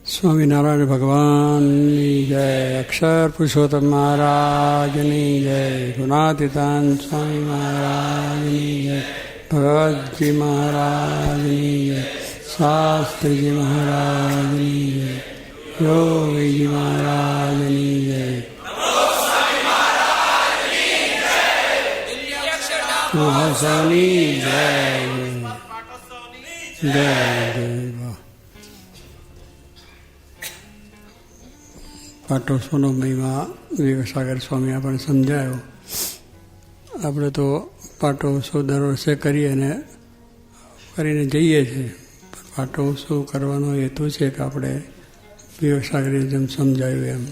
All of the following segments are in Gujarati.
સ્વામિનારાયણ ભગવાનની જય, અક્ષર પુરુષોત્તમ મહારાજની જય, ગુણાતીતાન સ્વામી મહારાજની જય, ભગવતજી મહારાજની જય, શાસ્ત્રીજી મહારાજની જય, યોગીજી મહારાજની જય. મહાસની જય જય જય. પાટોત્સવનો મહિમા વિવેકસાગર સ્વામી આપણને સમજાયો. આપણે તો પાટોત્સવ દર વર્ષે કરીએ અને કરીને જઈએ છીએ. પાટોત્સવ કરવાનો હેતુ છે કે આપણે વિવેકસાગરે જેમ સમજાયું એમ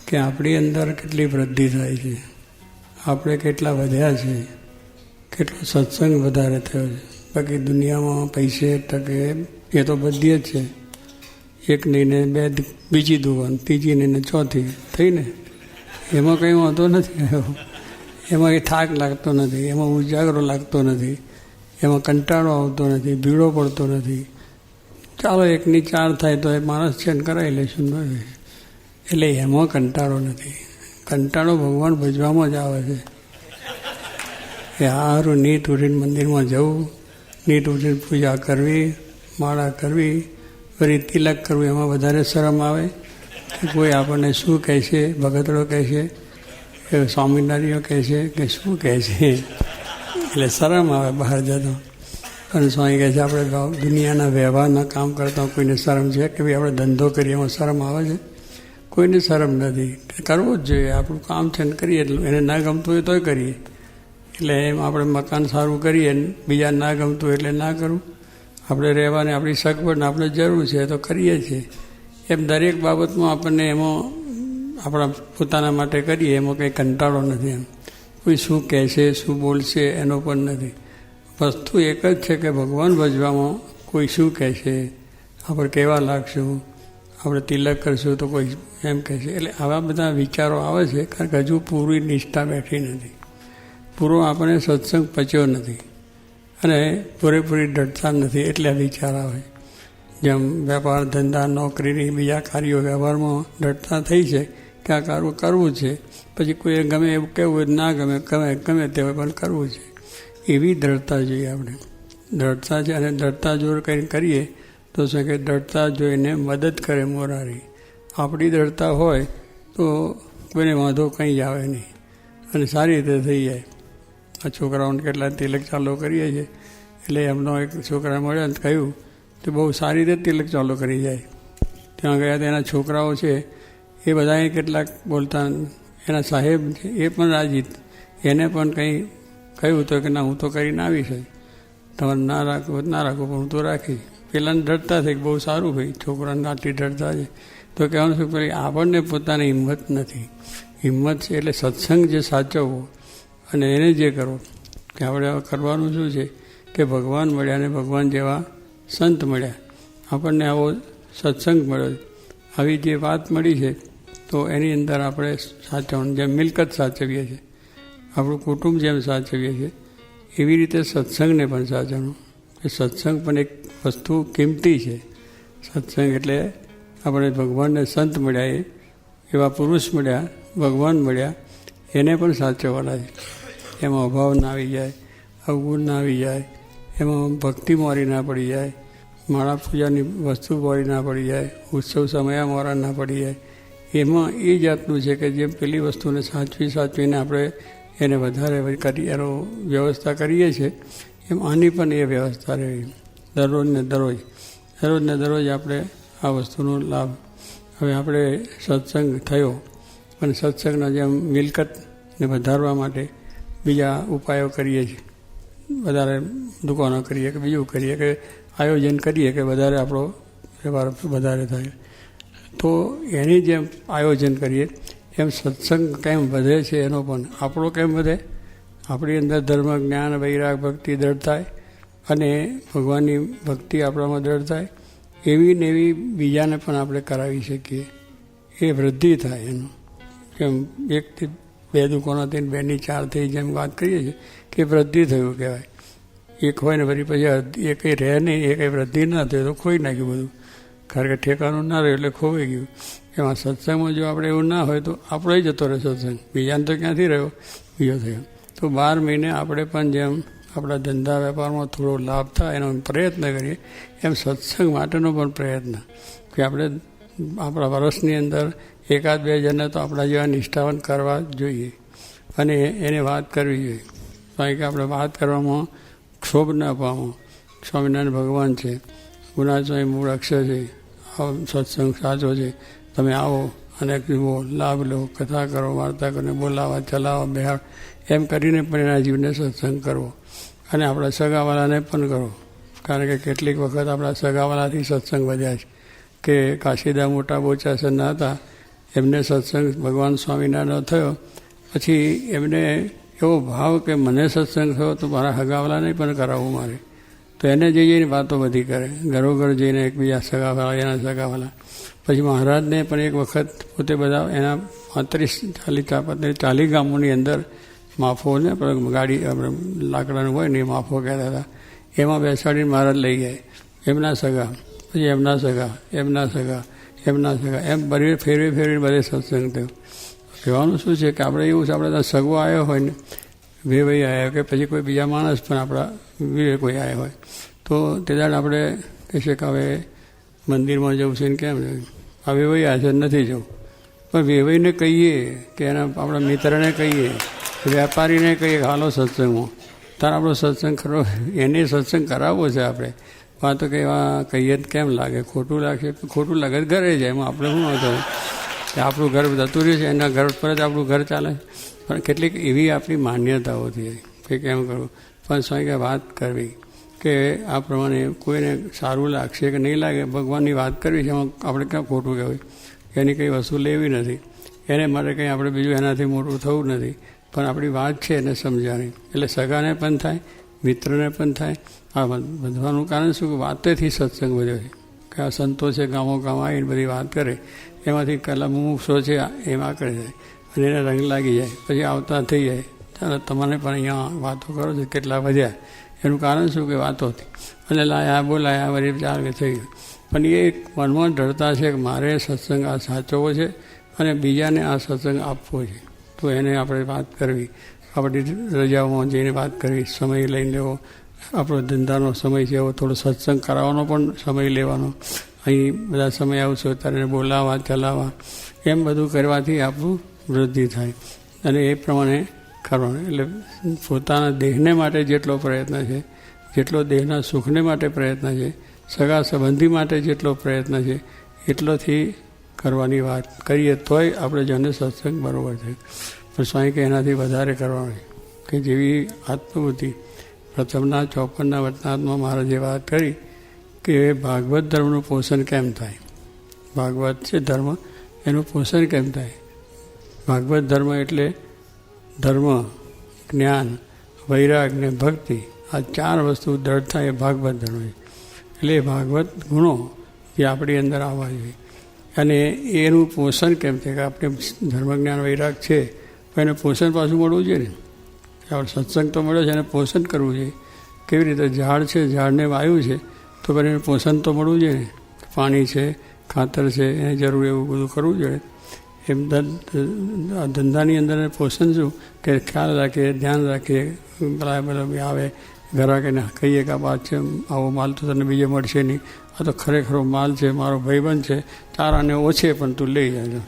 કે આપણી અંદર કેટલી વૃદ્ધિ થાય છે, આપણે કેટલા વધ્યા છે, કેટલો સત્સંગ વધારે થયો છે. બાકી દુનિયામાં પૈસે ટકે એ તો બધી જ છે. એક નહીં ને બે બીજી દુકાન, ત્રીજી નહીં ને ચોથી થઈને એમાં કંઈ વાંધો નથી આવ્યો. એમાં એ થાક લાગતો નથી, એમાં ઉજાગરો લાગતો નથી, એમાં કંટાળો આવતો નથી, ભીડો પડતો નથી. ચાલો એકની ચાર થાય તો એ માણસ છે ને કરાવી લેશું ને. એટલે એમાં કંટાળો નથી. કંટાળો ભગવાન ભજવામાં જ આવે છે. એ સારું નીત ઉઠીને મંદિરમાં જવું, નીત ઉઠીને પૂજા કરવી, માળા કરવી, ફરી તિલક કરવું, એમાં વધારે શરમ આવે કે કોઈ આપણને શું કહે છે, ભગતડો કહે છે, કે સ્વામિનારીઓ કહે છે કે શું કહે છે. એટલે શરમ આવે બહાર જતો. અને સ્વામી કહે છે આપણે દુનિયાના વ્યવહારના કામ કરતા કોઈને શરમ છે કે ભાઈ આપણે ધંધો કરીએ એમાં શરમ આવે છે? કોઈને શરમ નથી. કરવું જ જોઈએ. આપણું કામ છે ને કરીએ, એટલું એને ના ગમતું હોય તોય કરીએ. એટલે એમ આપણે મકાન સારું કરીએ, બીજા ના ગમતું એટલે ના કરવું. આપણે રહેવાની આપણી સગવડને આપણે જરૂર છે તો કરીએ છીએ. એમ દરેક બાબતમાં આપણને એમાં આપણા પોતાના માટે કરીએ એમાં કંઈ કંટાળો નથી. એમ કોઈ શું કહેશે, શું બોલશે એનો પણ નથી. વસ્તુ એક જ છે કે ભગવાન ભજવામાં કોઈ શું કહેશે, આપણે કેવા લાગશું, આપણે તિલક કરશું તો કોઈ એમ કહેશે. એટલે આવા બધા વિચારો આવે છે કારણ કે હજુ પૂરી નિષ્ઠા બેઠી નથી, પૂરો આપણને સત્સંગ પચ્યો નથી અને પૂરેપૂરી દૃઢતા નથી. એટલે આ વિચાર આવે. જેમ વેપાર ધંધા નોકરીની બીજા કાર્યો વ્યવહારમાં દૃઢતા થઈ છે કે આ કરવું છે, પછી કોઈ ગમે એવું કહેવું ના ગમે ગમે તે પણ કરવું છે. એવી દ્રઢતા જોઈએ આપણે. દ્રઢતા છે અને દ્રઢતા જોર કંઈ કરીએ તો શું કે દ્રઢતા જોઈને મદદ કરે મોરારી. આપણી દ્રઢતા હોય તો કોઈને વાંધો કંઈ જ આવે નહીં અને સારી રીતે થઈ જાય. આ છોકરાઓને કેટલા તિલક ચાલુ કરીએ છીએ. એટલે એમનો એક છોકરા મળ્યો ને કહ્યું તો બહુ સારી રીતે તિલક ચાલુ કરી જાય. ત્યાં ગયા તેના છોકરાઓ છે એ બધાએ કેટલાક બોલતા, એના સાહેબ છે એ પણ રાજી. એને પણ કંઈ કહ્યું તો કે ના હું તો કરીને આવીશ, તમારે ના રાખવું ના રાખવું પણ હું તો રાખીશ. પેલાને ડરતા થઈ બહુ સારું ભાઈ છોકરાને આટલી ડરતા છે. તો કહેવાનું શું ભાઈ આપણને પોતાની હિંમત નથી. હિંમત છે એટલે સત્સંગ જે સાચવવો અને એને જે કરો કે આપણે કરવાનું શું છે કે ભગવાન મળ્યા અને ભગવાન જેવા સંત મળ્યા, આપણને આવો સત્સંગ મળ્યો, આવી જે વાત મળી છે તો એની અંદર આપણે સાચવવાનું. જેમ મિલકત સાચવીએ છીએ, આપણું કુટુંબ જેમ સાચવીએ છીએ એવી રીતે સત્સંગને પણ સાચવવાનું. એ સત્સંગ પણ એક વસ્તુ કિંમતી છે. સત્સંગ એટલે આપણે ભગવાનને સંત મળ્યા, એવા પુરુષ મળ્યા, ભગવાન મળ્યા, એને પણ સાચવવાના છે. એમાં અભાવ ના આવી જાય, અવગુણ ના આવી જાય, એમાં ભક્તિ મોરી ના પડી જાય, માળા પૂજાની વસ્તુ મોરી ના પડી જાય, ઉત્સવ સમયા મોરા ના પડી જાય. એમાં એ જાતનું છે કે જેમ પેલી વસ્તુને સાચવીને આપણે એને વધારે એનો વ્યવસ્થા કરીએ છીએ એમ આની પણ એ વ્યવસ્થા રહેવી. દરરોજને દરરોજ આપણે આ વસ્તુનો લાભ. હવે આપણે સત્સંગ થયો અને સત્સંગના જેમ મિલકતને વધારવા માટે બીજા ઉપાયો કરીએ છીએ. વધારે દુકાનો કરીએ કે બીજું કરીએ કે આયોજન કરીએ કે વધારે આપણો વ્યવહાર વધારે થાય. તો એની જેમ આયોજન કરીએ એમ સત્સંગ કેમ વધે છે એનો પણ આપણો કેમ વધે, આપણી અંદર ધર્મ જ્ઞાન વૈરાગ ભક્તિ દ્રઢ થાય અને ભગવાનની ભક્તિ આપણામાં દ્રઢ થાય. એવી ને એવી બીજાને પણ આપણે કરાવી શકીએ. એ વૃદ્ધિ થાય એનો. જેમ એકથી બે દુકાનો થઈને બેની ચાર થઈ જેમ વાત કરીએ છીએ કે વૃદ્ધિ થયું કહેવાય. એક હોય ને ફરી પછી એ કંઈ રહે નહીં, એ કંઈ વૃદ્ધિ ના થાય તો ખોઈ નાખ્યું બધું. કારણ કે ઠેકાનું ના રહ્યું એટલે ખોવાઈ ગયું. એમાં સત્સંગમાં જો આપણે એવું ના હોય તો આપણો જતો રહે સત્સંગ, બીજાને તો ક્યાંથી રહ્યો, બીજો થયો. તો 12 મહિને આપણે પણ જેમ આપણા ધંધા વેપારમાં થોડો લાભ થાય એનો પ્રયત્ન કરીએ, એમ સત્સંગ માટેનો પણ પ્રયત્ન કે આપણે આપણા વર્ષની અંદર 1-2 જણને તો આપણા જેવા નિષ્ઠાવાન કરવા જોઈએ અને એને વાત કરવી જોઈએ. કારણ કે આપણે વાત કરવામાં ક્ષોભ ન પામો. સ્વામિનારાયણ ભગવાન છે, ગુના સ્વામી મૂળ અક્ષર છે, સત્સંગ સાચો છે, તમે આવો અને જુઓ, લાભ લો, કથા કરો, વાર્તા કરો, બોલાવા, ચલાવો, બેહાડ, એમ કરીને પણ એના જીવને સત્સંગ કરવો. અને આપણા સગાવાલાને પણ કરો, કારણ કે કેટલીક વખત આપણા સગાવાલાથી સત્સંગ વધ્યા છે. કે કાશીદા મોટા બોચાસનના હતા, એમને સત્સંગ ભગવાન સ્વામિનારાયણનો થયો, પછી એમને એવો ભાવ કે મને સત્સંગ થયો તો મારા હગાવાલાને પણ કરાવવું મારે. તો એને જઈને વાતો બધી કરે, ઘરોઘર જઈને એકબીજા સગાવાલા, એના સગાવાલા. પછી મહારાજને પણ એક વખત પોતે બધા એના 35-40 ગામોની અંદર માફોને ગાડી લાકડાનું હોય ને એ માફો કહેતા હતા, એમાં બેસાડીને મહારાજ લઈ ગયા. એમના સગા, પછી એમના સગા, એમના સગા, એમના સગા, એમ ફેરવી બધે સત્સંગ થયો. કહેવાનું શું છે કે આપણે એવું છે, આપણે ત્યાં સગવો આવ્યો હોય ને, ભાઈ આવ્યો કે પછી કોઈ બીજા માણસ પણ આપણા કોઈ આવ્યો હોય તો તે દાડે આપણે કહીએ કે હવે મંદિરમાં જવું છે ને કેમ આ વેવાઈ આવે છે નથી જવું. પણ વેવાઈને કહીએ કે એના આપણા મિત્રને કહીએ, વેપારીને કહીએ કે હાલો સત્સંગમાં, તારે આપણો સત્સંગ કરવો, એને સત્સંગ કરાવવો છે આપણે. વાતો કે એવા કહીએ કેમ લાગે, ખોટું લાગશે, ખોટું લાગે ઘરે જાય, એમાં આપણે શું હતો કે આપણું ઘર જતું રહ્યું છે, એના ઘર પર જ આપણું ઘર ચાલે. પણ કેટલીક એવી આપણી માન્યતાઓથી કે કેમ કરવું. પણ સ્વામી વાત કરવી કે આ પ્રમાણે કોઈને સારું લાગશે કે નહીં લાગે, ભગવાનની વાત કરવી છે, એમાં આપણે ક્યાં ખોટું કહેવાય. એની કંઈ વસ્તુ લેવી નથી, એને માટે કંઈ આપણે બીજું એનાથી મોટું થવું નથી. પણ આપણી વાત છે એને સમજાવી, એટલે સગાને પણ થાય, મિત્રને પણ થાય. આ બધવાનું કારણ શું કે વાતેથી સત્સંગ વધ્યો છે. કે આ સંતો છે ગામો ગામ આવીને બધી વાત કરે, એમાંથી કલા મુમુક્ષો છે એમાં કરે જાય અને એને રંગ લાગી જાય, પછી આવતા થઈ જાય, ચાલો તમારે પણ અહીંયા વાતો કરો છો કેટલા વધ્યા. એનું કારણ શું કે વાતોથી, અને લાયા બોલાયા વળી ચાલ કે થઈ ગયું. પણ એ મનમાં ડરતા છે કે મારે સત્સંગ આ સાચવવો છે અને બીજાને આ સત્સંગ આપવો છે. તો એને આપણે વાત કરવી, આપણી રજાઓમાં જઈને વાત કરવી, સમય લઈને લેવો, આપણો ધંધાનો સમય છે એવો થોડો સત્સંગ કરાવવાનો પણ સમય લેવાનો. અહીં બધા સમય આવશે ત્યારે બોલાવા, ચલાવવા, એમ બધું કરવાથી આપણું વૃદ્ધિ થાય અને એ પ્રમાણે કરવાનું. એટલે પોતાના દેહને માટે જેટલો પ્રયત્ન છે, જેટલો દેહના સુખને માટે પ્રયત્ન છે, સગા સંબંધી માટે જેટલો પ્રયત્ન છે, એટલોથી કરવાની વાત કરીએ તોય આપણે જેને સત્સંગ બરાબર છે. પણ સ્વામી કે એનાથી વધારે કરવાનું છે કે જેવી આત્મબુદ્ધિ પ્રથમના 54ના વચનાત્મા મહારાજે વાત કરી કે ભાગવત ધર્મનું પોષણ કેમ થાય. ભાગવત છે ધર્મ, એનું પોષણ કેમ થાય. ભાગવત ધર્મ એટલે ધર્મ, જ્ઞાન, વૈરાગ ને ભક્તિ, આ 4 વસ્તુ દ્રઢ થાય એ ભાગવત ધર્મ છે. એટલે એ ભાગવત ગુણો જે આપણી અંદર આવવા જોઈએ અને એનું પોષણ કેમ થાય કે આપણે ધર્મ, જ્ઞાન, વૈરાગ છે પણ એને પોષણ પાછું મળવું જોઈએ ને. આપણે સત્સંગ તો મળ્યો છે એને પોષણ કરવું જોઈએ. કેવી રીતે ઝાડ છે, ઝાડને વાવ્યું છે તો પણ એને પોષણ તો મળવું જોઈએ ને. પાણી છે, ખાતર છે, એને જરૂર એવું બધું કરવું જોઈએ. એમ ધંધાની અંદર પોષણ શું કે ખ્યાલ રાખીએ, ધ્યાન રાખીએ, બધા આવે ગ્રાહકને કહીએ કે આ વાત છે, આવો માલ તો તને બીજે મળશે નહીં, આ તો ખરેખરો માલ છે, મારો ભાઈબંધ છે, તારાને ઓછે પણ તું લઈ જાય.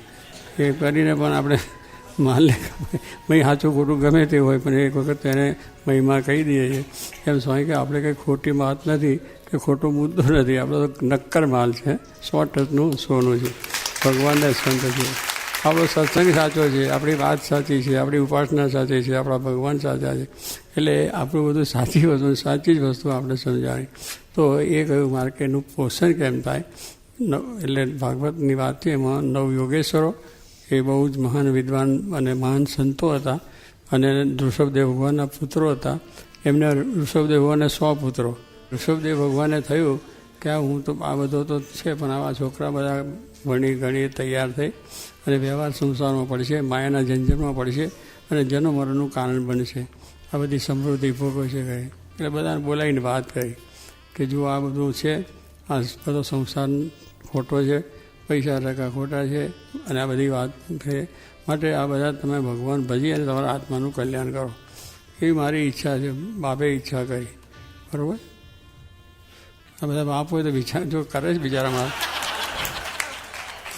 એ કરીને પણ આપણે માલને ભાઈ સાચું ખોટું ગમે તે હોય પણ એક વખત એને મહિમા કહી દઈએ છીએ. એમ સ્વામી કે આપણે કંઈ ખોટી વાત નથી કે ખોટો મુદ્દો નથી, આપણો તો નક્કર માલ છે, 100% સોનું છે, ભગવાનને સંત છે. આપણો સત્સંગ સાચો છે, આપણી વાત સાચી છે, આપણી ઉપાસના સાચી છે, આપણા ભગવાન સાચા છે. એટલે આપણું બધું સાચી વસ્તુ, સાચી જ વસ્તુ આપણે સમજાવી. તો એ કહ્યું માર્કેટનું પોષણ કેમ થાય. એટલે ભાગવતની વાત છે, એમાં 9 યોગેશ્વરો એ બહુ જ મહાન વિદ્વાન અને મહાન સંતો હતા અને ઋષભદેવ ભગવાનના પુત્રો હતા. એમને ઋષભદેવ ભગવાનને 100 પુત્રો. ઋષભદેવ ભગવાને થયું કે હું તો આ બધો તો છે પણ આવા છોકરા બધા ભણી ગણી તૈયાર થઈ અને વ્યવહાર સંસારમાં પડશે, માયાના ઝંઝટમાં પડશે અને જન્મ મરણનું કારણ બનશે, આ બધી સમૃદ્ધિ ભોગવશે કહે. એટલે બધાને બોલાવીને વાત કરી કે જો આ બધું છે, આ બધો સંસાર ખોટો છે, પૈસા ટકા ખોટા છે, અને આ બધી વાત છે. માટે આ બધા તમે ભગવાન ભજી અને તમારા આત્માનું કલ્યાણ કરો, એવી મારી ઈચ્છા છે. બાપે ઈચ્છા કરી, બરાબર. આ બધા બાપો તો વિચાર જો કરે જ બિચારામાં.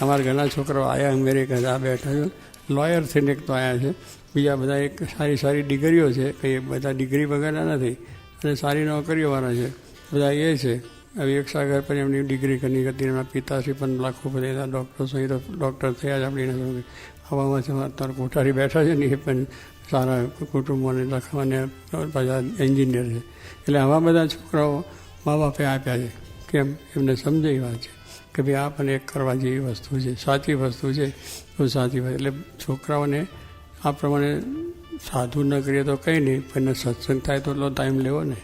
અમારા ઘણા છોકરાઓ આવ્યા અમેરિકા, આ બેઠા છે, લોયર થઈને એક તો આવ્યા છે, બીજા બધા એક સારી સારી ડિગ્રીઓ છે, કંઈ બધા ડિગ્રી વગરના નથી, અને સારી નોકરીઓવાળા છે બધા એ છે. હવે એક સાગર પર એમની ડિગ્રી કરી હતી, એમના પિતાશ્રી પણ લાખોપતિ ડૉક્ટર સહિત ડૉક્ટર થયા જ આપણી. આવામાં છે અત્યારે કોઠારી બેઠા છે ને, એ પણ સારા કુટુંબોને લખવાને બધા એન્જિનિયર છે. એટલે આવા બધા છોકરાઓ મા બાપે આપ્યા છે. કેમ? એમને સમજાવી વાત છે કે ભાઈ આ પણ એક કરવા જેવી વસ્તુ છે, સાચી વસ્તુ છે, તો સાચી વાત. એટલે છોકરાઓને આ પ્રમાણે સાધુ ન કરીએ તો કંઈ નહીં, પણ સત્સંગ થાય તો એટલો ટાઈમ લેવો ને.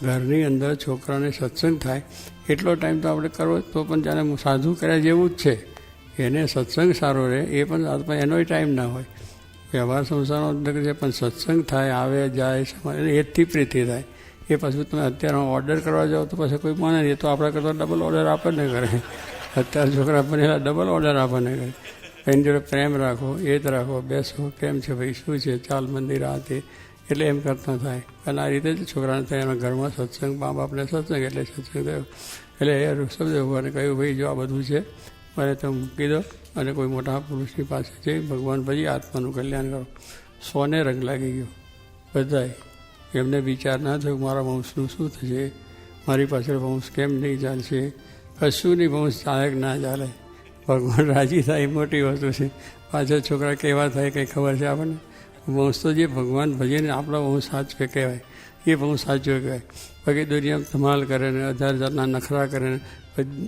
ઘરની અંદર છોકરાને સત્સંગ થાય એટલો ટાઈમ તો આપણે કરવો, તો પણ જાણે સાધુ કર્યા જેવું જ છે. એને સત્સંગ સારો રહે, એ પણ એનોય ટાઈમ ના હોય. વ્યવહાર સંસારનો અંદર છે, પણ સત્સંગ થાય, આવે જાય, એથી પ્રીતિ થાય. એ પાછું તમે અત્યારે ઓર્ડર કરવા જાઓ તો પછી કોઈ માને નહીં, તો આપણા કરતાં ડબલ ઓર્ડર આપણને કરે. અત્યારે છોકરા બનેલા ડબલ ઓર્ડર આપણને કરે. એની જોડે પ્રેમ રાખો, એ જ રાખો, બેસો, કેમ છે ભાઈ, શું છે, ચાલ મંદિર આ તે, એટલે એમ કરતા થાય. અને આ રીતે જ છોકરાને થાય. એના ઘરમાં સત્સંગ, મા બાપને સત્સંગ, એટલે સત્સંગ થયો. એટલે એ ઋષભદેવ ભગવાને કહ્યું, ભાઈ જો આ બધું છે, મને તમે મૂકી દો અને કોઈ મોટા પુરુષની પાસે જઈ ભગવાન પછી આત્માનું કલ્યાણ કરો. 100ને રંગ લાગી ગયો બધાય. એમને વિચાર ના થયો મારા વંશનું શું થશે, મારી પાછળ વંશ કેમ નહીં ચાલશે, કશું નહીં, વંશ ચાલે કે ના ચાલે. ભગવાન રાજી થાય એ મોટી વસ્તુ છે. પાછળ છોકરા કેવા થાય કંઈ ખબર છે આપણને? વંશ તો જે ભગવાન ભજીને આપણો વંશ સાચવે કહેવાય, એ વંશ સાચવો કહેવાય. બાકી દુનિયામાં ધમાલ કરે ને 1000 જાતના નખરા કરે ને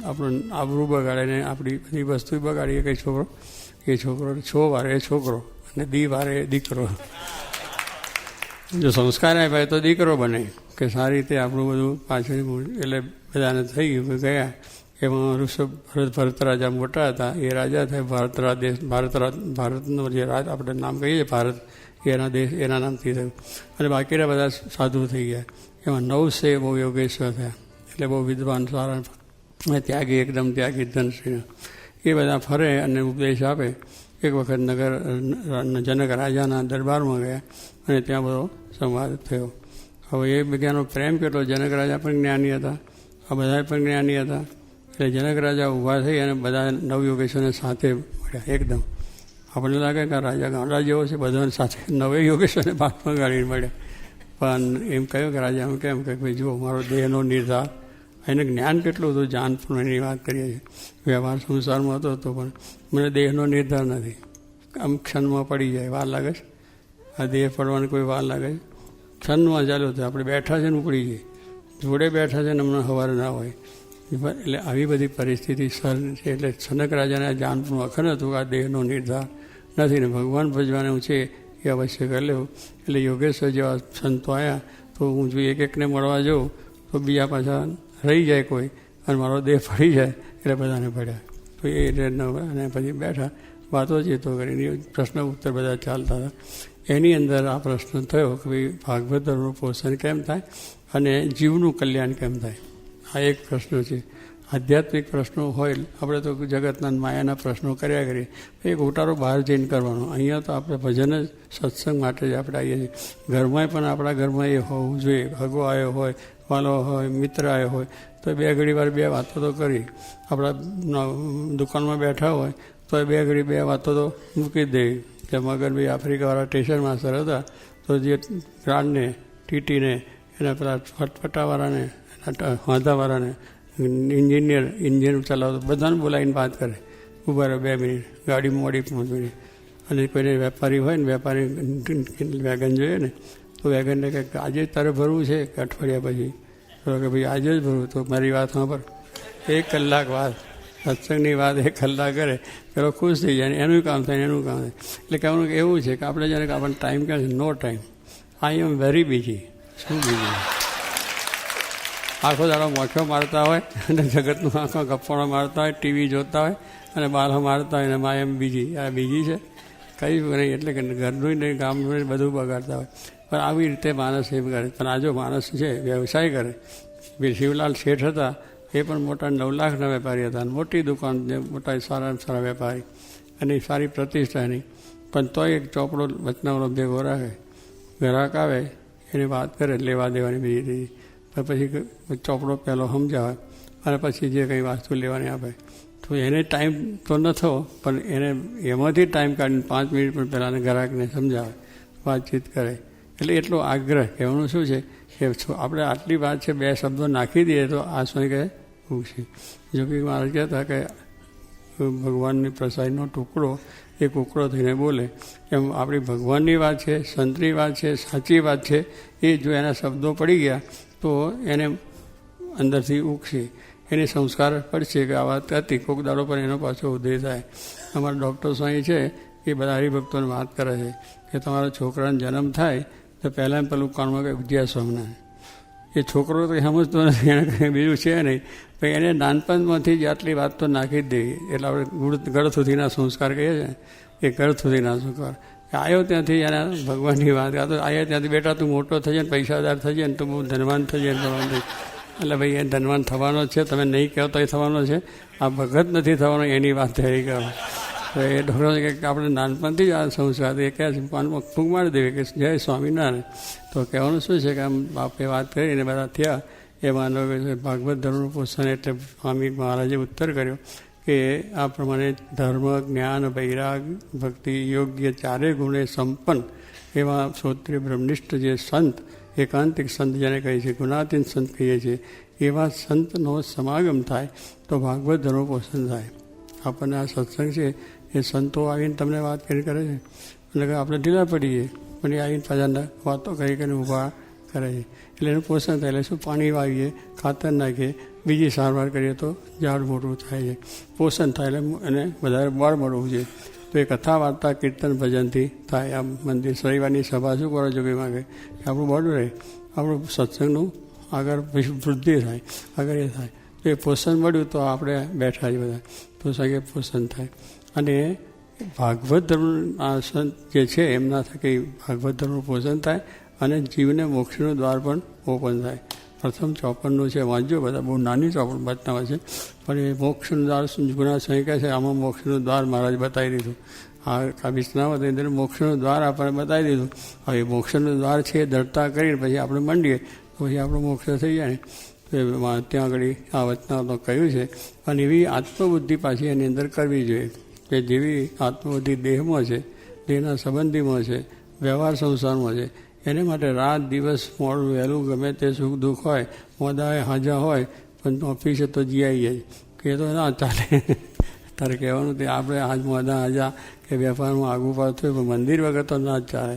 આપણું આબરૂ બગાડે ને આપણી બધી વસ્તુ બગાડીએ. કંઈ છોકરો એ છોકરો 6 વારે છોકરો અને દી વારે દીકરો. જો સંસ્કાર આપ્યા તો દીકરો બને કે સારી રીતે આપણું બધું પાછળ. એટલે બધાને થઈ ગયું ગયા. એમાં ભરત રાજા મોટા હતા, એ રાજા થાય. ભારતનો જે રાજ આપણે નામ કહીએ ભારત, એના દેશ એના નામથી થયું. અને બાકીના બધા સાધુ થઈ ગયા. એમાં 900 બહુ યોગેશ્વર થયા, એટલે બહુ વિદ્વાન સારા ત્યાગી, એકદમ ત્યાગી ધનશ્રી. એ બધા ફરે અને ઉપદેશ આપે. એક વખત જનક રાજાના દરબારમાં ગયા અને ત્યાં બધો સંવાદ થયો. હવે એ બધાનો પ્રેમ કેટલો! જનક રાજા પણ જ્ઞાની હતા, આ બધા પણ જ્ઞાની હતા. એટલે જનક રાજા ઊભા થઈ અને બધા નવયોગેશ્વરને સાથે મળ્યા. એકદમ આપણને લાગે કે રાજા ગામડા જેવો છે, બધાને સાથે 9 યોગેશ્વરને પાકમાં ગાળીને મળ્યા. પણ એમ કહ્યું કે રાજા એમ કેમ કે ભાઈ જુઓ, મારો દેહનો નિર્ધાર, એને જ્ઞાન કેટલું હતું, જાન પણ એની વાત કરીએ છીએ. વ્યવહાર સંસારમાં હતો તો પણ મને દેહનો નિર્ધાર નથી. આમ ક્ષણમાં પડી જાય, વાર લાગે છે. આ દેહ પડવાની કોઈ વાર લાગે છે? ક્ષણમાં ચાલ્યો તો આપણે બેઠા છે ને ઉપડી જઈએ, જોડે બેઠા છે ને હમણાં સવારે ના હોય. એટલે આવી બધી પરિસ્થિતિ સર છે. એટલે જનક રાજાને આ જાન પણ વખત હતું કે આ દેહનો નિર્ધાર નથી ને ભગવાન ભજવાનું છે એ અવશ્ય કરી લેવું. એટલે યોગેશ્વર જેવા સંતો આવ્યા તો હું જો એકને મળવા જાઉં તો બીજા પાછા રહી જાય કોઈ, અને મારો દેહ પડી જાય એટલે બધાને પડ્યા. તો એ રીતે અને પછી બેઠા વાતોચીતો કરીને પ્રશ્ન ઉત્તર બધા ચાલતા હતા. એની અંદર આ પ્રશ્ન થયો કે ભાઈ ભાગવત ધર્મનું પોષણ કેમ થાય અને જીવનું કલ્યાણ કેમ થાય. આ એક પ્રશ્ન છે. આધ્યાત્મિક પ્રશ્નો હોય, આપણે તો જગતના માયાના પ્રશ્નો કર્યા કરીએ, એક ઉતારો બહાર જઈને કરવાનો. અહીંયા તો આપણે ભજન જ સત્સંગ માટે જ આપણે આવીએ છીએ. ઘરમાં પણ આપણા ઘરમાં એ હોવું જોઈએ. ભગવો આવ્યો હોય, વાલો હોય, મિત્ર આવ્યો હોય તો 2 ઘડી વાર 2 વાતો તો કરી. આપણા દુકાનમાં બેઠા હોય તો 2 ઘડી 2 વાતો તો મૂકી જ દેવી. કે મગરભાઈ આફ્રિકાવાળા સ્ટેશન માસ્ટર હતા તો જે ગાર્ડને, ટીટીને, એના પેલા ફટફટાવાળાને, વાંધાવાળાને, ઇન્જિન ચલાવતો બધાને બોલાવીને વાત કરે. ઊભા રહો 2 મિનિટ, ગાડી મોડી પહોંચવી. અને કોઈને વેપારી હોય ને, વેપારી વેગન જોઈએ ને તો વેગનને કહે આજે તારે ભરવું છે કે અઠવાડિયા પછી? તો કે ભાઈ આજે જ ભરવું. તો મારી વાત સાંભળ, 1 કલાક વાત સત્સંગની વાત 1 કલાક કરે, પેલો ખુશ થઈ જાય, એનું કામ થાય, એનું કામ થાય. એટલે કહેવાનું કે એવું છે કે આપણે જ્યારે આપણને ટાઈમ કહે છે, no time, I am very busy. શું બીજી? આખો દાડો મોછો મારતા હોય અને જગતનું આખો ગપ્પણો મારતા હોય, ટીવી જોતા હોય અને બાળો મારતા હોય, અને મા એમ બીજી. આ બીજી છે કંઈ નહીં. એટલે કે ઘરનું નહીં, ગામનું બધું બગાડતા હોય. પણ આવી રીતે માણસ એમ કરે. પણ આ જો માણસ છે વ્યવસાય કરે. શિવલાલ શેઠ હતા એ પણ મોટા 9 લાખના વેપારી હતા, મોટી દુકાન, મોટા સારા વેપારી અને સારી પ્રતિષ્ઠાની, પણ તોય એક ચોપડો વચનાવરો ભેગો રાખે. ગ્રાહક આવે એની વાત કરે લેવા દેવાની બીજી પછી ચોપડો પહેલો સમજાવે અને પછી જે કંઈ વસ્તુ લેવાની આપે. તો એને ટાઈમ તો ન થયો, પણ એને એમાંથી ટાઈમ કાઢીને 5 મિનિટ પણ પહેલાં ગ્રાહકને સમજાવે, વાતચીત કરે. એટલે એટલો આગ્રહ કહેવાનું શું છે કે આપણે આટલી વાત છે 2 શબ્દો નાખી દઈએ તો આ સ્વામી કહે ઉગશે. જો કે મહારાજ કહેતા કે ભગવાનની પ્રસાદનો ટુકડો એ કુકડો થઈને બોલે, એમ આપણી ભગવાનની વાત છે, સંતની વાત છે, સાચી વાત છે, એ જો એના શબ્દો પડી ગયા તો એને અંદરથી ઉગશે, એને સંસ્કાર પડશે કે આ વાત હતી, કોક દાડો પણ એનો પાછો ઉદય થાય. અમારા ડૉક્ટર સ્વામી છે એ બધા હરિભક્તોને વાત કરે છે કે તમારા છોકરાનો જન્મ થાય તો પહેલાં પેલું કાનમાં કંઈ ઉજ્યા સ્વામિનારાયણ. એ છોકરો તો સમજતો નથી, એને કંઈ બીજું છે નહીં, પણ એને નાનપણમાંથી જ આટલી વાત તો નાખી જ દેવી. એટલે આપણે ગળ સુધીના સંસ્કાર કહીએ છીએ, એ ગળ સુધીના સંસ્કાર. આવ્યો ત્યાંથી એના ભગવાનની વાત, આ તો આવ્યા ત્યાંથી બેટા તું મોટો થઈ જાય ને પૈસાદાર થઈ જાય ને તું બહુ ધનવાન થઈ જાય. એટલે ભાઈ એ ધનવાન થવાનો છે, તમે નહીં કહો તો એ થવાનો છે, આ ભગત નથી થવાનો એની વાત તૈયારી કરો. તો એ ડૉક્ટર કે આપણે નાનપણથી જ આ સંસ્કાર એ કહે છે, પાનમાં ફૂંક મારી દેવી કે જય સ્વામિનારાયણ. તો કહેવાનું શું છે કે આમ બાપે વાત કરીને બધા થયા એ માનવ ભાગવત ધર્મનું પોષણ. એટલે સ્વામી મહારાજે ઉત્તર કર્યો કે આ પ્રમાણે ધર્મ, જ્ઞાન, વૈરાગ, ભક્તિ, યોગ્ય 4 ગુણે સંપન્ન એવા શ્રોત્રિય બ્રહ્મનિષ્ઠ જે સંત, એકાંતિક સંત જેને કહીએ છીએ, ગુણાતીત સંત કહીએ છીએ, એવા સંતનો સમાગમ થાય તો ભાગવત ધર્મ પોષણ થાય. આપણને આ સત્સંગ છે એ સંતો આવીને તમને વાત કરી કરે છે, એટલે આપણે ઢીલા પડીએ, પણ એ આવીને પાછા વાતો કરી કરીને ઊભા કરે છે. એટલે એનું પોષણ થાય. એટલે શું પાણી વાવીએ, ખાતર નાખીએ, બીજી સારવાર કરીએ તો ઝાડ મોટું થાય છે, પોષણ થાય. એટલે એને વધારે બળ મળવું જોઈએ. તો એ કથા વાર્તા કીર્તન ભજનથી થાય. આ મંદિર રવિવારની સભા શું કરો છો કે માગે આપણું બળ રહે, આપણું સત્સંગનું આગળ વૃદ્ધિ થાય, આગળ એ થાય. તો એ પોષણ મળ્યું તો આપણે બેઠા જ બધા, તો સાગે પોષણ થાય. અને ભાગવત ધર્મ આ સંત જે છે એમના થકી ભાગવત ધર્મનું પોષણ થાય અને જીવને મોક્ષનું દ્વાર પણ ઓપન થાય. પ્રથમ 54 છે, વાંચજો બધા, બહુ નાની ચોપડ બતાવે છે, પણ એ મોક્ષનું દ્વાર ગુણા સ્વામી કહે છે આમાં મોક્ષનું દ્વાર મહારાજ બતાવી દીધું. આ વિશ્વનાથ અંદર મોક્ષનું દ્વાર આપણને બતાવી દીધું. હવે મોક્ષનું દ્વાર છે એ દળતા કરીને પછી આપણે મંડીએ તો પછી આપણો મોક્ષ થઈ જાય ને. તો ત્યાં આગળ આ વચનામાં કહ્યું છે. અને એવી આત્મબુદ્ધિ પાછી એની અંદર કરવી જોઈએ કે જેવી આત્મબુદ્ધિ દેહમાં છે, દેહના સંબંધીમાં છે, વ્યવહાર સંસારમાં છે, એને માટે રાત દિવસ મોડું વહેલું ગમે તે સુખ દુઃખ હોય, મોદાએ હાજા હોય, પણ ઓફિસે તો જીઆઈ જાય કે તો ના ચાલે. તારે કહેવાનું તે આપણે આજ મોદા હાજા કે વેપારમાં આગું પાછું હોય, પણ મંદિર વગર તો ના જ ચાલે.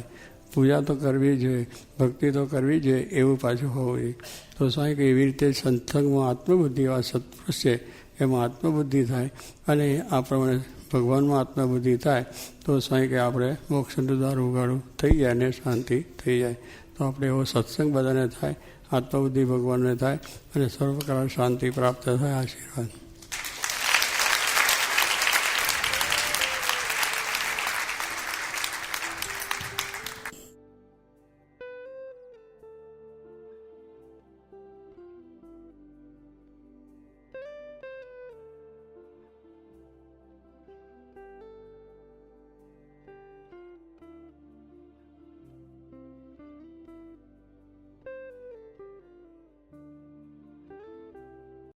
પૂજા તો કરવી જોઈએ, ભક્તિ તો કરવી જોઈએ, એવું પાછું હોવું જોઈએ. તો સ્વામી કે એવી રીતે સત્સંગમાં આત્મબુદ્ધિ એવા સત્પુરુષ છે એમાં આત્મબુદ્ધિ થાય અને આ પ્રમાણે ભગવાનમાં આત્મબુદ્ધિ થાય તો સ્વામી કે આપણે મોક્ષનું દ્વાર ઉગાડું થઈ જાય અને શાંતિ થઈ જાય. તો આપણે એવો સત્સંગ બધાને થાય, આત્મબુદ્ધિ ભગવાનને થાય અને સર્વ પ્રકાર શાંતિ પ્રાપ્ત થાય. આશીર્વાદ.